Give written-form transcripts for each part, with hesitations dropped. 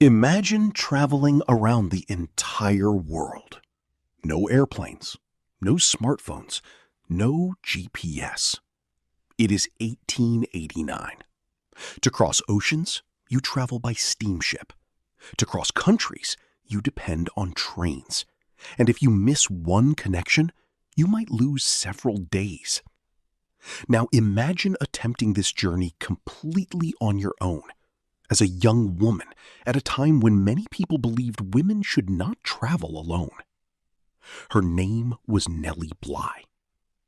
Imagine traveling around the entire world. No airplanes, no smartphones, no GPS. It is 1889. To cross oceans, you travel by steamship. To cross countries, you depend on trains. And if you miss one connection, you might lose several days. Now imagine attempting this journey completely on your own, as a young woman, at a time when many people believed women should not travel alone. Her name was Nellie Bly.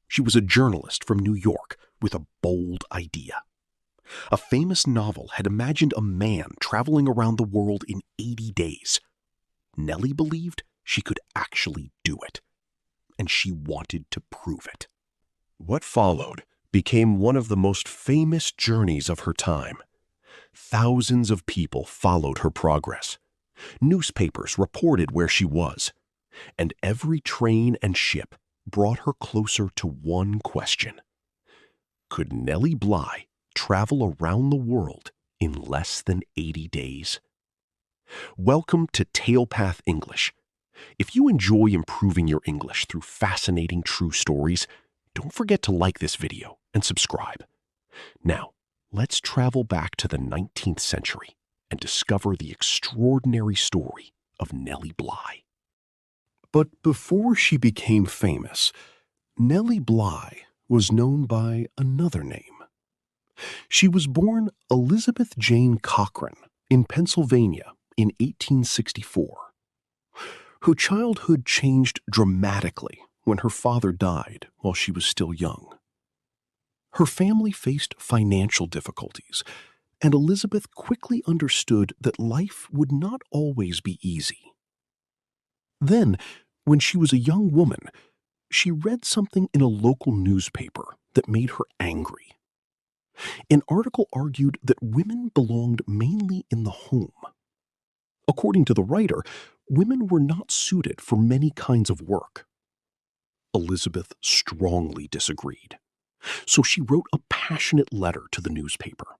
She was a journalist from New York with a bold idea. A famous novel had imagined a man traveling around the world in 80 days. Nellie believed she could actually do it, and she wanted to prove it. What followed became one of the most famous journeys of her time. Thousands of people followed her progress. Newspapers reported where she was, and every train and ship brought her closer to one question. Could Nellie Bly travel around the world in less than 80 days? Welcome to TalePath English. If you enjoy improving your English through fascinating true stories, don't forget to like this video and subscribe. Now, let's travel back to the 19th century and discover the extraordinary story of Nellie Bly. But before she became famous, Nellie Bly was known by another name. She was born Elizabeth Jane Cochran in Pennsylvania in 1864. Her childhood changed dramatically when her father died while she was still young. Her family faced financial difficulties, and Elizabeth quickly understood that life would not always be easy. Then, when she was a young woman, she read something in a local newspaper that made her angry. An article argued that women belonged mainly in the home. According to the writer, women were not suited for many kinds of work. Elizabeth strongly disagreed, so she wrote a passionate letter to the newspaper.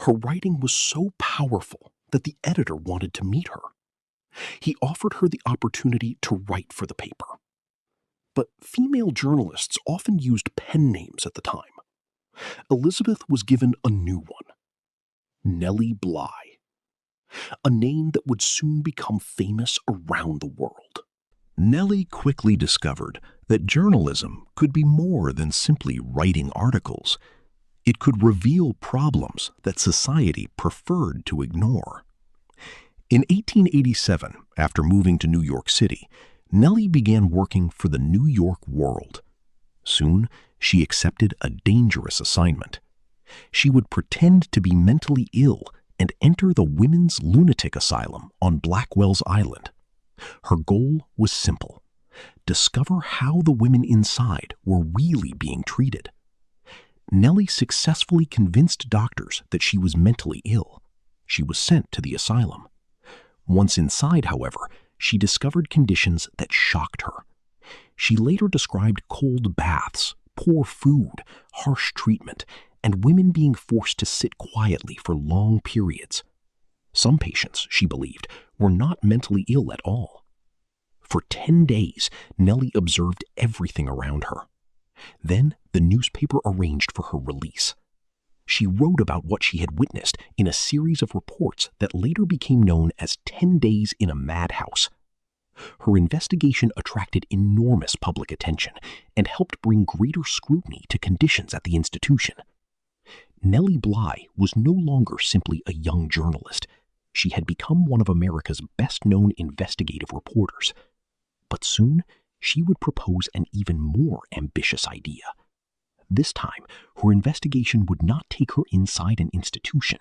Her writing was so powerful that the editor wanted to meet her. He offered her the opportunity to write for the paper. But female journalists often used pen names at the time. Elizabeth was given a new one, Nellie Bly, a name that would soon become famous around the world. Nellie quickly discovered that journalism could be more than simply writing articles. It could reveal problems that society preferred to ignore. In 1887, after moving to New York City, Nellie began working for the New York World. Soon, she accepted a dangerous assignment. She would pretend to be mentally ill and enter the women's lunatic asylum on Blackwell's Island. Her goal was simple: discover how the women inside were really being treated. Nellie successfully convinced doctors that she was mentally ill. She was sent to the asylum. Once inside, however, she discovered conditions that shocked her. She later described cold baths, poor food, harsh treatment, and women being forced to sit quietly for long periods. Some patients, she believed, were not mentally ill at all. For 10 days, Nellie observed everything around her. Then the newspaper arranged for her release. She wrote about what she had witnessed in a series of reports that later became known as 10 Days in a Madhouse. Her investigation attracted enormous public attention and helped bring greater scrutiny to conditions at the institution. Nellie Bly was no longer simply a young journalist. She had become one of America's best-known investigative reporters. But soon, she would propose an even more ambitious idea. This time, her investigation would not take her inside an institution.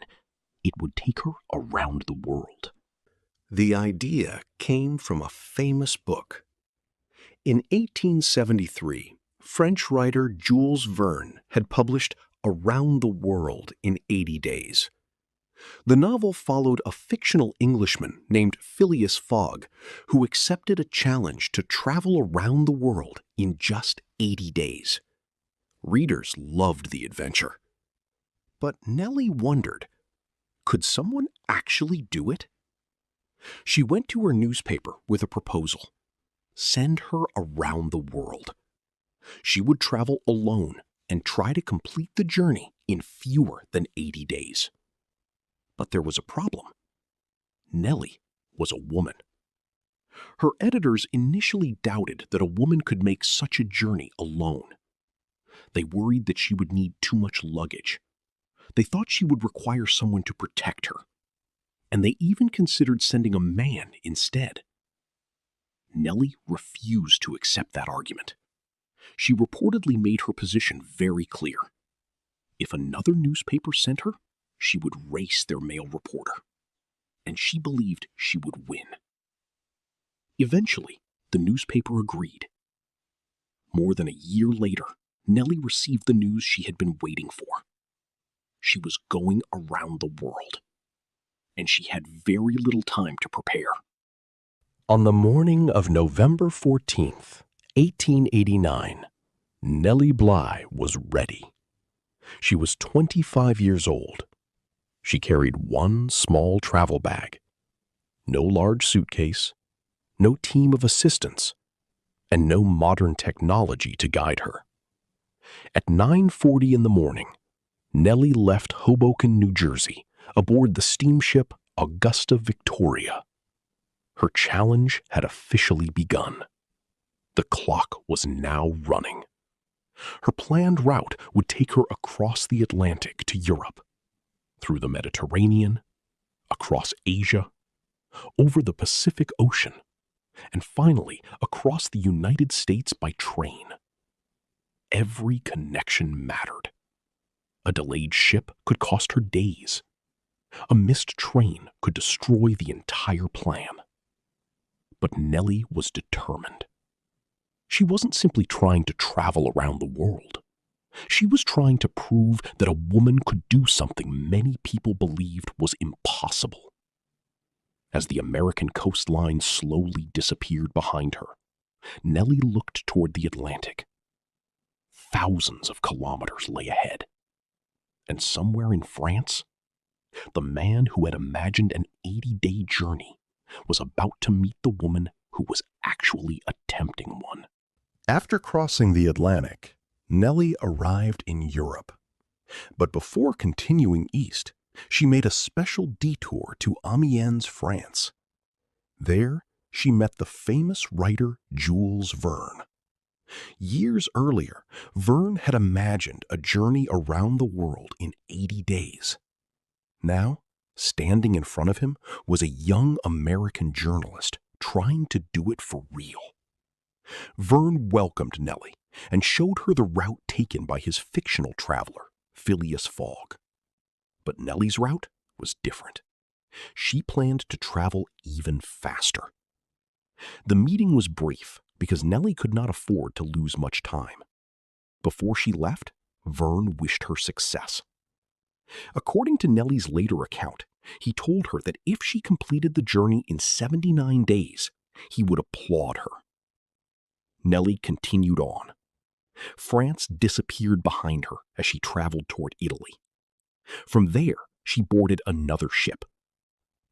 It would take her around the world. The idea came from a famous book. In 1873, French writer Jules Verne had published Around the World in 80 Days. The novel followed a fictional Englishman named Phileas Fogg, who accepted a challenge to travel around the world in just 80 days. Readers loved the adventure. But Nellie wondered, could someone actually do it? She went to her newspaper with a proposal. Send her around the world. She would travel alone and try to complete the journey in fewer than 80 days. But there was a problem. Nellie was a woman. Her editors initially doubted that a woman could make such a journey alone. They worried that she would need too much luggage. They thought she would require someone to protect her. And they even considered sending a man instead. Nellie refused to accept that argument. She reportedly made her position very clear. If another newspaper sent her, she would race their male reporter. And she believed she would win. Eventually, the newspaper agreed. More than a year later, Nellie received the news she had been waiting for. She was going around the world, and she had very little time to prepare. On the morning of November 14th, 1889, Nellie Bly was ready. She was 25 years old. She carried one small travel bag, no large suitcase, no team of assistants, and no modern technology to guide her. At 9:40 in the morning, Nellie left Hoboken, New Jersey, aboard the steamship Augusta Victoria. Her challenge had officially begun. The clock was now running. Her planned route would take her across the Atlantic to Europe, through the Mediterranean, across Asia, over the Pacific Ocean, and finally across the United States by train. Every connection mattered. A delayed ship could cost her days. A missed train could destroy the entire plan. But Nellie was determined. She wasn't simply trying to travel around the world. She was trying to prove that a woman could do something many people believed was impossible. As the American coastline slowly disappeared behind her, Nellie looked toward the Atlantic. Thousands of kilometers lay ahead. And somewhere in France, the man who had imagined an 80-day journey was about to meet the woman who was actually attempting one. After crossing the Atlantic, Nellie arrived in Europe. But before continuing east, she made a special detour to Amiens, France. There, she met the famous writer Jules Verne. Years earlier, Verne had imagined a journey around the world in 80 days. Now, standing in front of him was a young American journalist trying to do it for real. Verne welcomed Nellie and showed her the route taken by his fictional traveler, Phileas Fogg. But Nellie's route was different. She planned to travel even faster. The meeting was brief because Nellie could not afford to lose much time. Before she left, Verne wished her success. According to Nellie's later account, he told her that if she completed the journey in 79 days, he would applaud her. Nellie continued on. France disappeared behind her as she traveled toward Italy. From there, she boarded another ship.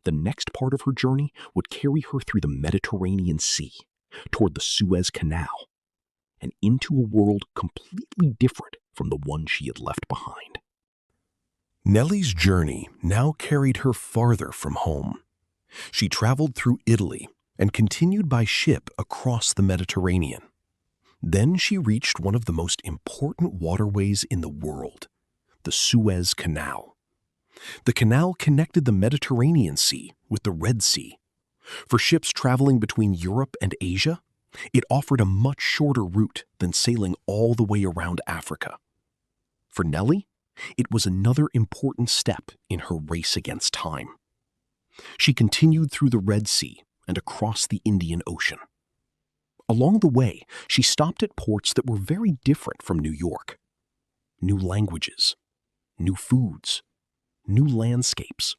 The next part of her journey would carry her through the Mediterranean Sea, toward the Suez Canal, and into a world completely different from the one she had left behind. Nellie's journey now carried her farther from home. She traveled through Italy and continued by ship across the Mediterranean. Then she reached one of the most important waterways in the world, the Suez Canal. The canal connected the Mediterranean Sea with the Red Sea. For ships traveling between Europe and Asia, it offered a much shorter route than sailing all the way around Africa. For Nellie, it was another important step in her race against time. She continued through the Red Sea and across the Indian Ocean. Along the way, she stopped at ports that were very different from New York. New languages, new foods, new landscapes,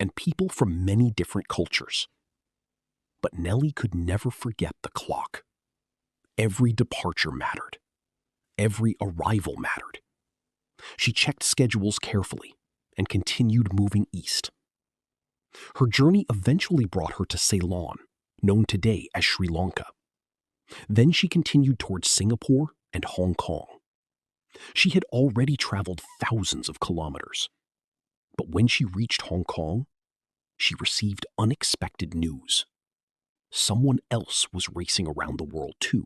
and people from many different cultures. But Nellie could never forget the clock. Every departure mattered. Every arrival mattered. She checked schedules carefully and continued moving east. Her journey eventually brought her to Ceylon, known today as Sri Lanka. Then she continued towards Singapore and Hong Kong. She had already traveled thousands of kilometers. But when she reached Hong Kong, she received unexpected news. Someone else was racing around the world too.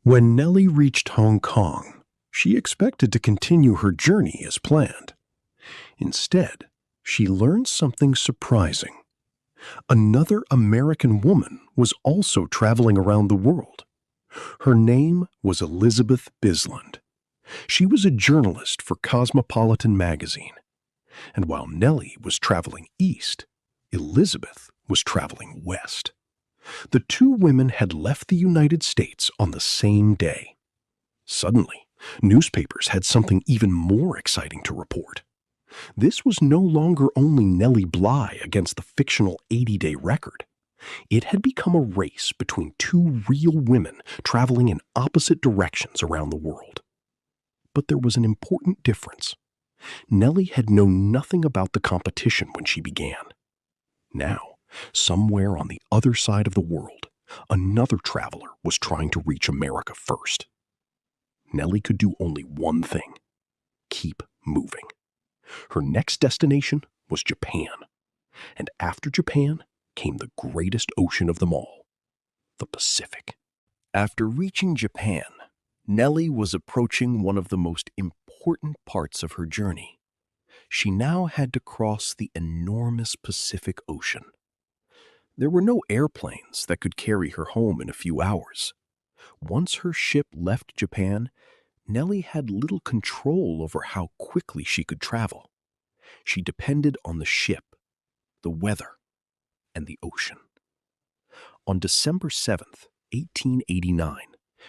When Nellie reached Hong Kong, she expected to continue her journey as planned. Instead, she learned something surprising. Another American woman was also traveling around the world. Her name was Elizabeth Bisland. She was a journalist for Cosmopolitan magazine. And while Nellie was traveling east, Elizabeth was traveling west. The two women had left the United States on the same day. Suddenly, newspapers had something even more exciting to report. This was no longer only Nellie Bly against the fictional 80-day record. It had become a race between two real women traveling in opposite directions around the world. But there was an important difference. Nellie had known nothing about the competition when she began. Now, somewhere on the other side of the world, another traveler was trying to reach America first. Nellie could do only one thing: keep moving. Her next destination was Japan. And after Japan came the greatest ocean of them all, the Pacific. After reaching Japan, Nellie was approaching one of the most important parts of her journey. She now had to cross the enormous Pacific Ocean. There were no airplanes that could carry her home in a few hours. Once her ship left Japan, Nellie had little control over how quickly she could travel. She depended on the ship, the weather, and the ocean. On December 7th, 1889,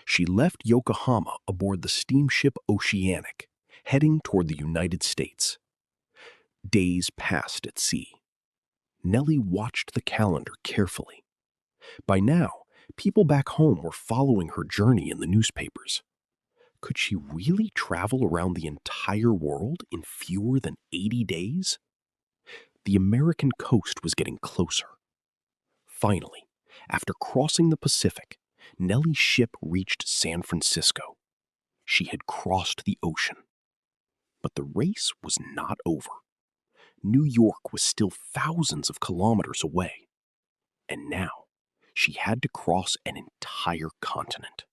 she left Yokohama aboard the steamship Oceanic, heading toward the United States. Days passed at sea. Nellie watched the calendar carefully. By now, people back home were following her journey in the newspapers. Could she really travel around the entire world in fewer than 80 days? The American coast was getting closer. Finally, after crossing the Pacific, Nellie's ship reached San Francisco. She had crossed the ocean. But the race was not over. New York was still thousands of kilometers away. And now, she had to cross an entire continent.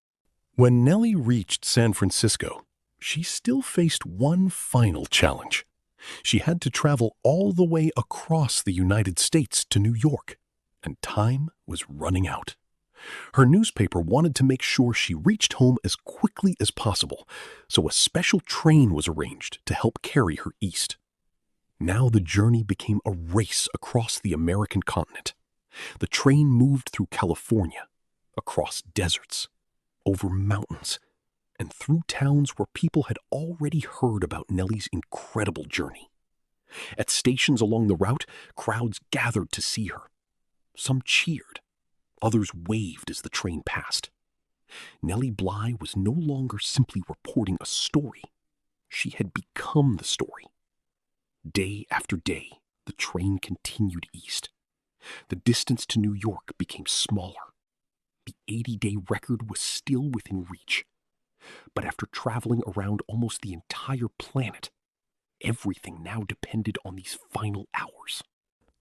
When Nellie reached San Francisco, she still faced one final challenge. She had to travel all the way across the United States to New York, and time was running out. Her newspaper wanted to make sure she reached home as quickly as possible, so a special train was arranged to help carry her east. Now the journey became a race across the American continent. The train moved through California, across deserts, over mountains, and through towns where people had already heard about Nellie's incredible journey. At stations along the route, crowds gathered to see her. Some cheered. Others waved as the train passed. Nellie Bly was no longer simply reporting a story. She had become the story. Day after day, the train continued east. The distance to New York became smaller. The 80-day record was still within reach. But after traveling around almost the entire planet, everything now depended on these final hours.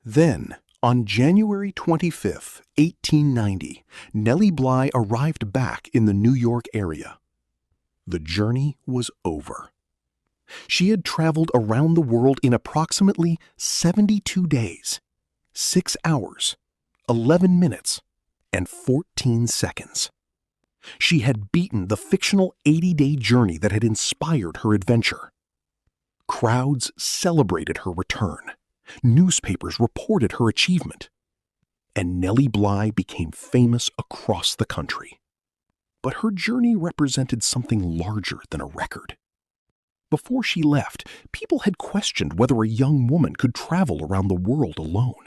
Then, on January 25th, 1890, Nellie Bly arrived back in the New York area. The journey was over. She had traveled around the world in approximately 72 days, 6 hours, 11 minutes, and 14 seconds. She had beaten the fictional 80-day journey that had inspired her adventure. Crowds celebrated her return. Newspapers reported her achievement. And Nellie Bly became famous across the country. But her journey represented something larger than a record. Before she left, people had questioned whether a young woman could travel around the world alone.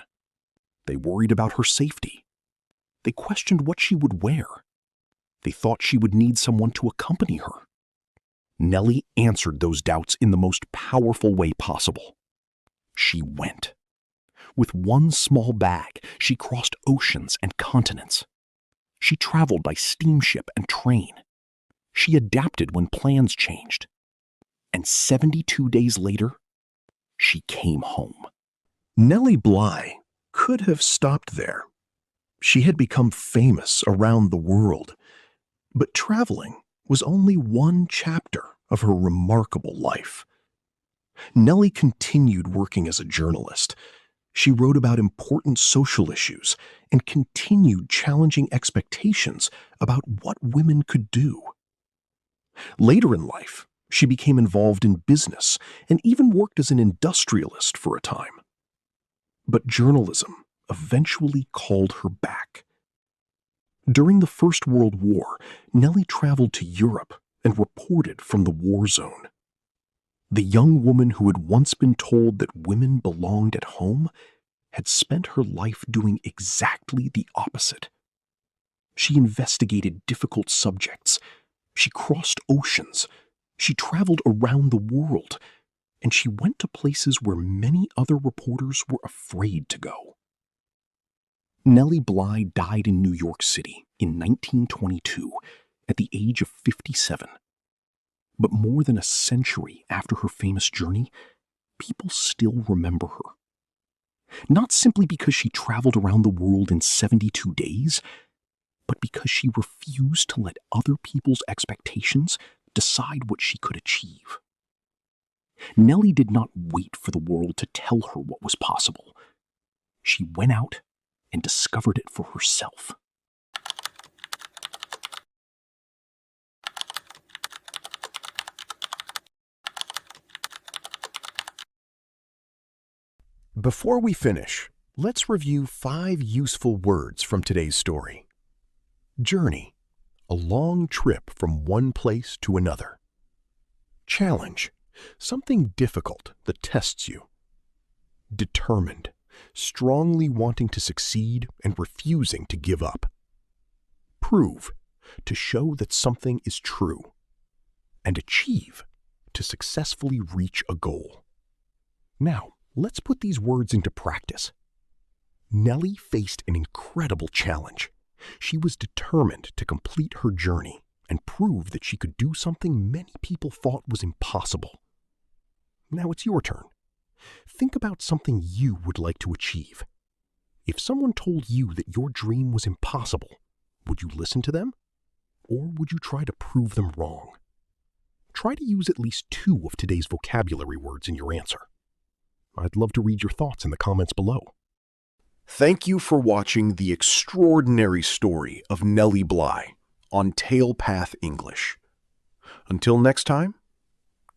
They worried about her safety. They questioned what she would wear. They thought she would need someone to accompany her. Nellie answered those doubts in the most powerful way possible. She went. With one small bag, she crossed oceans and continents. She traveled by steamship and train. She adapted when plans changed. And 72 days later, she came home. Nellie Bly could have stopped there. She had become famous around the world, but traveling was only one chapter of her remarkable life. Nellie continued working as a journalist. She wrote about important social issues and continued challenging expectations about what women could do. Later in life, she became involved in business and even worked as an industrialist for a time. But journalism eventually called her back. During the First World War, Nellie traveled to Europe and reported from the war zone. The young woman who had once been told that women belonged at home had spent her life doing exactly the opposite. She investigated difficult subjects. She crossed oceans. She traveled around the world. And she went to places where many other reporters were afraid to go. Nellie Bly died in New York City in 1922 at the age of 57. But more than a century after her famous journey, people still remember her. Not simply because she traveled around the world in 72 days, but because she refused to let other people's expectations decide what she could achieve. Nellie did not wait for the world to tell her what was possible. She went out and discovered it for herself. Before we finish, let's review 5 useful words from today's story. Journey, a long trip from one place to another. Challenge, something difficult that tests you. Determined, strongly wanting to succeed and refusing to give up. Prove, to show that something is true. And achieve, to successfully reach a goal. Now, let's put these words into practice. Nellie faced an incredible challenge. She was determined to complete her journey and prove that she could do something many people thought was impossible. Now it's your turn. Think about something you would like to achieve. If someone told you that your dream was impossible, would you listen to them? Or would you try to prove them wrong? Try to use at least 2 of today's vocabulary words in your answer. I'd love to read your thoughts in the comments below. Thank you for watching the extraordinary story of Nellie Bly on TalePath English. Until next time,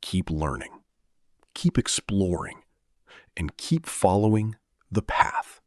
keep learning, keep exploring, and keep following the path.